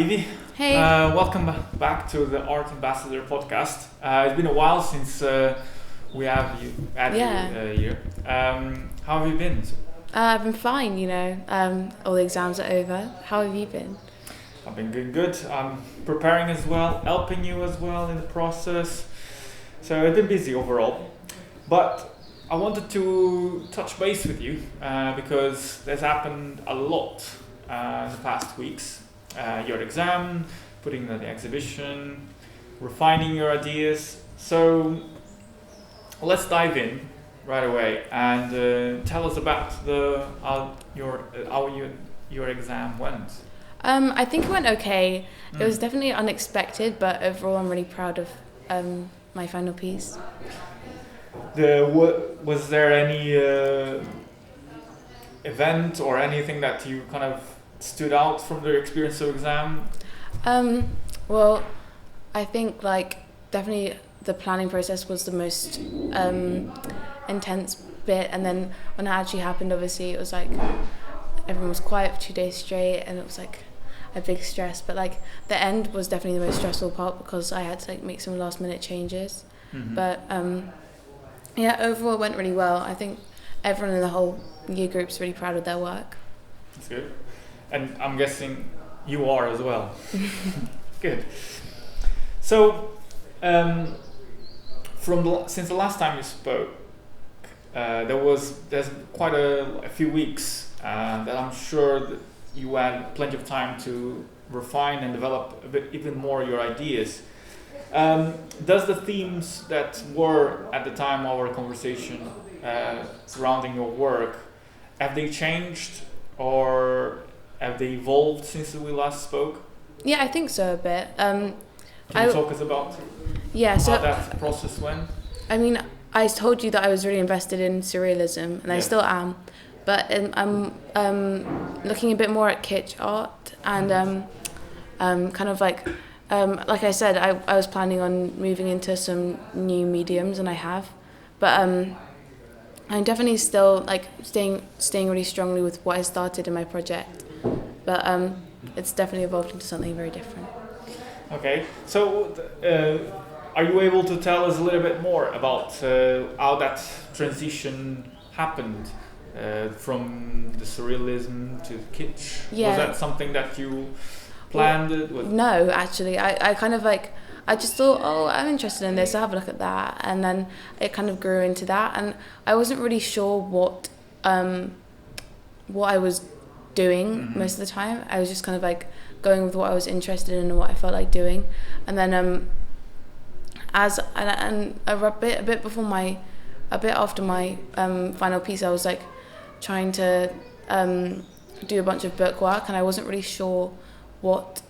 Evie. Hey. Welcome back to the Art Ambassador podcast. It's been a while since we had you here. How have you been? I've been fine, all the exams are over. How have you been? I've been good. I'm preparing as well, helping you as well in the process. So I've been busy overall. But I wanted to touch base with you because there's happened a lot in the past weeks. Your exam, putting on the exhibition, refining your ideas. So let's dive in right away and tell us about how your exam went. I think it went okay. It was definitely unexpected, but overall I'm really proud of my final piece. Was there any event or anything that you kind of stood out from the experience of exam? Well, I think definitely the planning process was the most intense bit, and then when it actually happened, obviously it was everyone was quiet for 2 days straight, and it was a big stress. But the end was definitely the most stressful part because I had to make some last minute changes. Mm-hmm. But overall it went really well. I think everyone in the whole year group's really proud of their work. That's good. And I'm guessing you are as well. Good. So, since the last time you spoke, there's quite a few weeks that I'm sure that you had plenty of time to refine and develop a bit even more your ideas. Does the themes that were at the time of our conversation surrounding your work, have they changed or have they evolved since we last spoke? Yeah, I think so a bit. Can you talk us about how that process went? I mean, I told you that I was really invested in surrealism, and I still am. But I'm looking a bit more at kitsch art, and like I said, I was planning on moving into some new mediums, and I have. But I'm definitely still staying really strongly with what I started in my project. But it's definitely evolved into something very different. Okay, so are you able to tell us a little bit more about how that transition happened from the surrealism to kitsch? Yeah. Was that something that you planned? No, actually, I kind of I just thought, I'm interested in this, I'll have a look at that, and then it kind of grew into that, and I wasn't really sure what I was doing most of the time. I was just kind of going with what I was interested in and what I felt like doing, and then a bit after my final piece, I was trying to do a bunch of book work, and I wasn't really sure what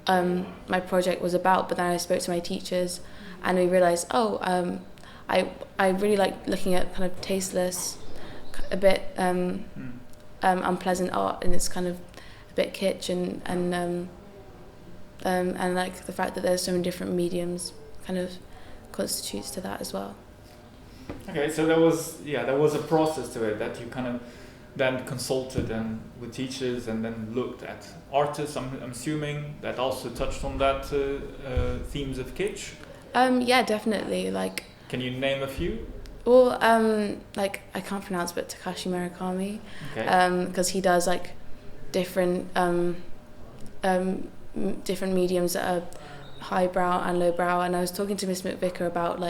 my project was about. But then I spoke to my teachers, and we realized, I really like looking at kind of tasteless, a bit unpleasant art, and it's kind of a bit kitsch, and the fact that there's so many different mediums kind of constitutes to that as well. Okay, so there was a process to it that you kind of then consulted and with teachers and then looked at artists. I'm assuming that also touched on that themes of kitsch. Yeah, definitely. Can you name a few? Well, I can't pronounce, but Takashi Murakami, because he does different different mediums that are highbrow and lowbrow. And I was talking to Miss McVicker about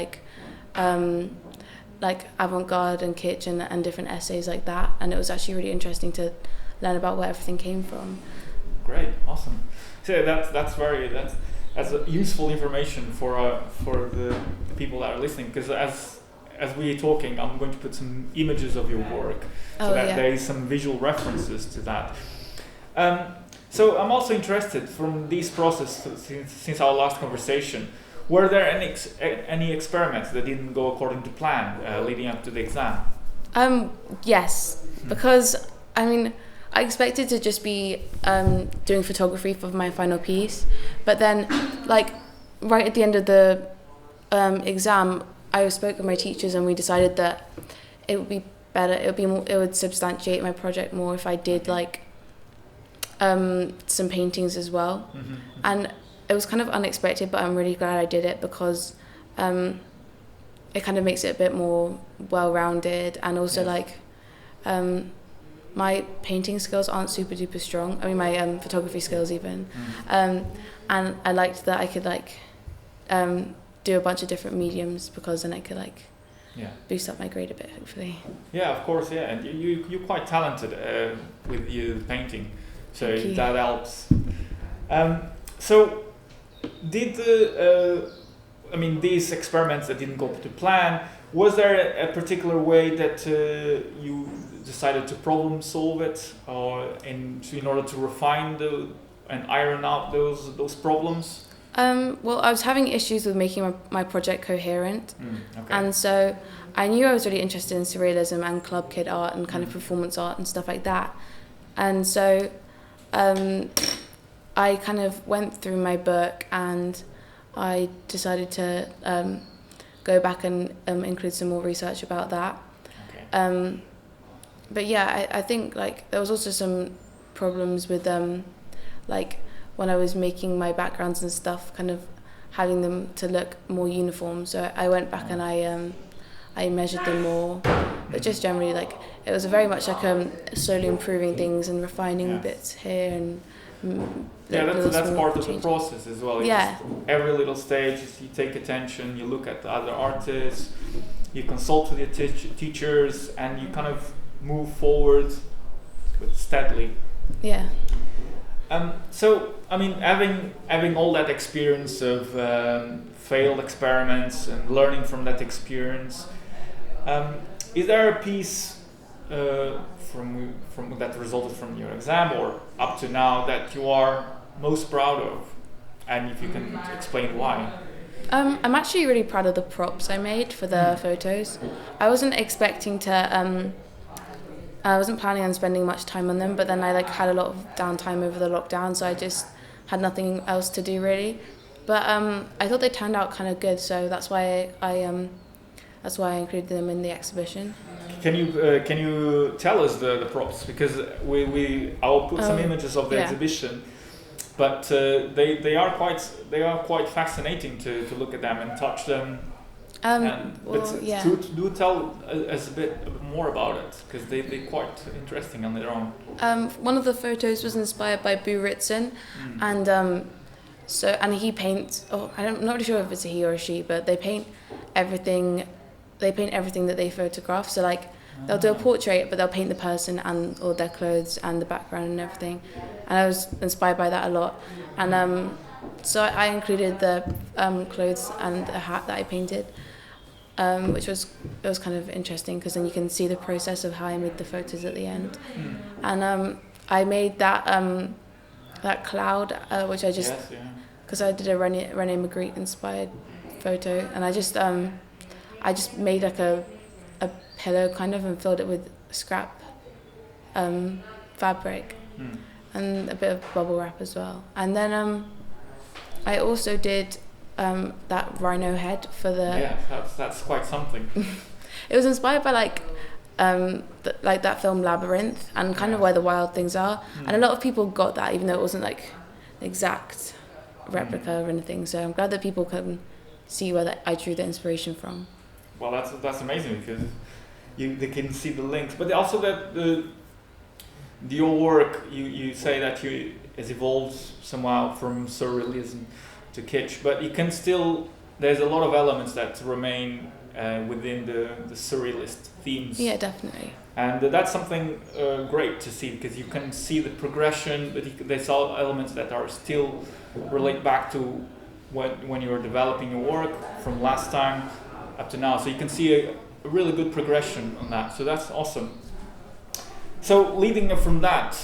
avant-garde and kitsch and different essays like that, and it was actually really interesting to learn about where everything came from. Great, awesome. So that's useful information for the people that are listening, because as we're talking, I'm going to put some images of your work so that there is some visual references to that. So I'm also interested from this process since our last conversation. Were there any experiments that didn't go according to plan leading up to the exam? Yes, because I expected to just be doing photography for my final piece, but then right at the end of the exam, I spoke with my teachers and we decided that it would be better. It would substantiate my project more if I did some paintings as well. Mm-hmm. And it was kind of unexpected, but I'm really glad I did it because it kind of makes it a bit more well-rounded, and also Yes. like my painting skills aren't super duper strong. I mean, my photography skills even. And I liked that I could like do a bunch of different mediums, because then I could like Yeah. boost up my grade a bit, hopefully. Yeah, of course, yeah, and you're quite talented with your painting, so Thank you. that helps. So, did these experiments that didn't go to plan, was there a particular way that you decided to problem solve it, or in order to refine and iron out those problems? Well, I was having issues with making my project coherent. Okay. And so I knew I was really interested in surrealism and club kid art and kind of performance art and stuff like that. And so I kind of went through my book, and I decided to go back and include some more research about that. Okay. But yeah, I think like there was also some problems with like when I was making my backgrounds and stuff, kind of having them to look more uniform. So I went back and I measured them more, but just generally like it was very much like slowly improving things and refining bits here and that's part of the changes. process as well. Yeah. Every little stage, you take attention, you look at the other artists, you consult with your teachers, and you kind of move forward steadily. Yeah. So, I mean, having all that experience of failed experiments and learning from that experience, is there a piece from that resulted from your exam or up to now that you are most proud of, and if you can explain why? I'm actually really proud of the props I made for the photos. I wasn't expecting to. I wasn't planning on spending much time on them, but then I like had a lot of downtime over the lockdown, so I just had nothing else to do really. But I thought they turned out kind of good, so that's why I included them in the exhibition. Can you tell us the props, because I'll put some images of the exhibition, but they are quite fascinating to look at them and touch them. Do tell us a bit more about it, because they're quite interesting on their own. One of the photos was inspired by Boo Ritson, and he paints. I'm not really sure if it's a he or a she, but they paint everything. They paint everything that they photograph. So like they'll do a portrait, but they'll paint the person and all their clothes and the background and everything. And I was inspired by that a lot. And so I included the clothes and a hat that I painted. Which was kind of interesting, because then you can see the process of how I made the photos at the end. And I made that cloud, which I just because I did a René Magritte inspired photo, and I just made like a pillow kind of and filled it with scrap fabric and a bit of bubble wrap as well. And then I also did that rhino head for the that's quite something. It was inspired by like that film Labyrinth and kind of where the wild things are, and a lot of people got that, even though it wasn't like an exact replica or anything. So I'm glad that people can see where I drew the inspiration from. Well, that's amazing, because they can see the links, but also that your work, you say that has evolved somehow from surrealism to kitsch, but you can still, there's a lot of elements that remain within the surrealist themes. Yeah, definitely. And that's something great to see, because you can see the progression, but there's all elements that are still relate back to when you were developing your work from last time up to now. So you can see a really good progression on that. So that's awesome. So leading from that,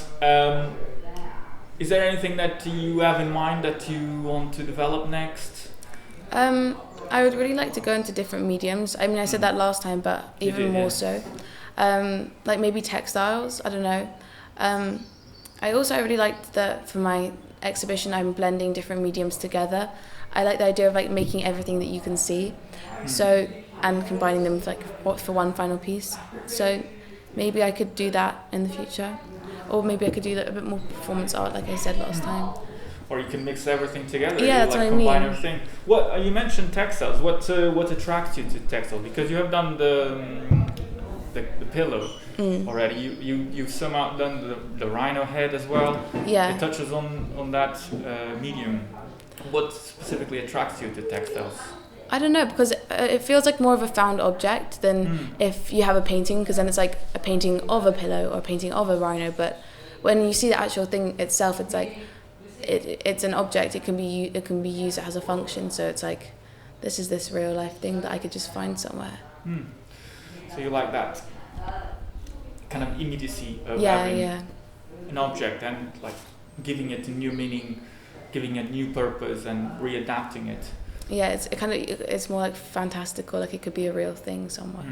is there anything that you have in mind that you want to develop next? I would really like to go into different mediums. I mean, I said that last time, but even more so. Like maybe textiles, I don't know. I really liked that for my exhibition I'm blending different mediums together. I like the idea of like making everything that you can see, so, and combining them for one final piece. So maybe I could do that in the future. or maybe I could do a bit more performance art, like I said last time. Or you can mix everything together. Yeah, you that's like what I combine mean. everything. What you mentioned textiles. What attracts you to textiles? Because you have done the pillow already. You've somehow done the rhino head as well. Yeah. It touches on that medium. What specifically attracts you to textiles? I don't know, because it feels like more of a found object than if you have a painting, because then it's like a painting of a pillow or a painting of a rhino. But when you see the actual thing itself, it's like it's an object. It can be used. It has a function. So it's like this is this real life thing that I could just find somewhere. So you like that kind of immediacy of having an object and like giving it a new meaning, giving it new purpose, and readapting it. Yeah, it's more like fantastical. Like it could be a real thing somewhere.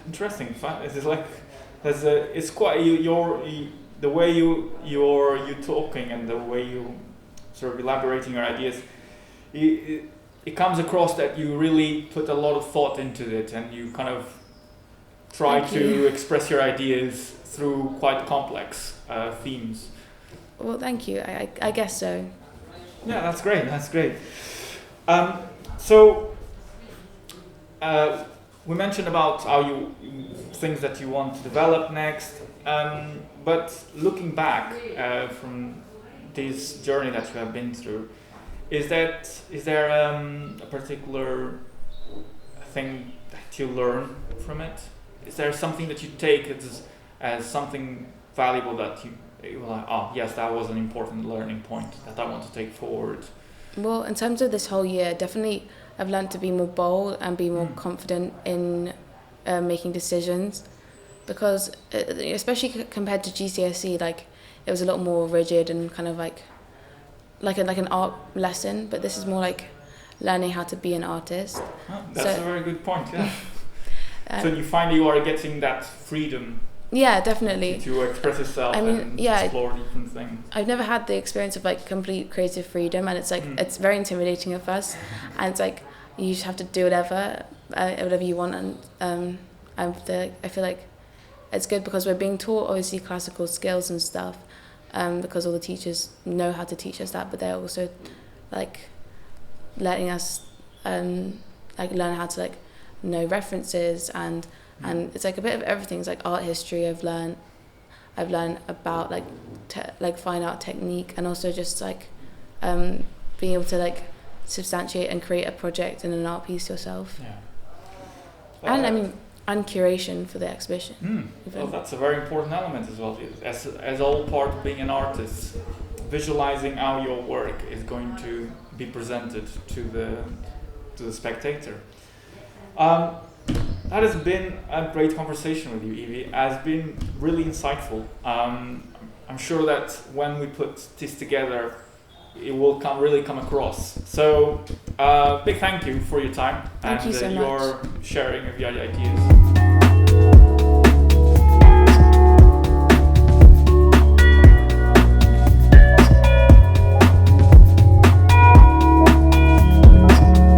Interesting. It's like it's quite the way you're talking and the way you sort of elaborating your ideas. It comes across that you really put a lot of thought into it, and you kind of try to express your ideas through quite complex themes. Well, thank you. I guess so. Yeah, that's great. That's great. So we mentioned about how you things that you want to develop next. But looking back from this journey that you have been through, is there a particular thing that you learn from it? Is there something that you take as something valuable that you're like, oh yes, that was an important learning point that I want to take forward? Well, in terms of this whole year, definitely I've learned to be more bold and be more confident in making decisions, because especially compared to GCSE, like it was a lot more rigid and kind of like an art lesson, but this is more like learning how to be an artist. Oh, that's a very good point. Yeah. So you find you are getting that freedom. Yeah, definitely. To express yourself and explore different things. I've never had the experience of like complete creative freedom, and it's like it's very intimidating at first, and it's like you just have to do whatever you want, and I feel like it's good because we're being taught obviously classical skills and stuff, because all the teachers know how to teach us that, but they're also like letting us like learn how to like know references and it's like a bit of everything. It's like art history. I've learned about like fine art technique, and also just like being able to like substantiate and create a project and an art piece yourself. Yeah. And curation for the exhibition. Well, that's a very important element as well. As all part of being an artist, visualizing how your work is going to be presented to the spectator. That has been a great conversation with you, Evie. It has been really insightful. I'm sure that when we put this together, it will really come across. So, big thank you for your time Thank you so much. Your sharing of your ideas.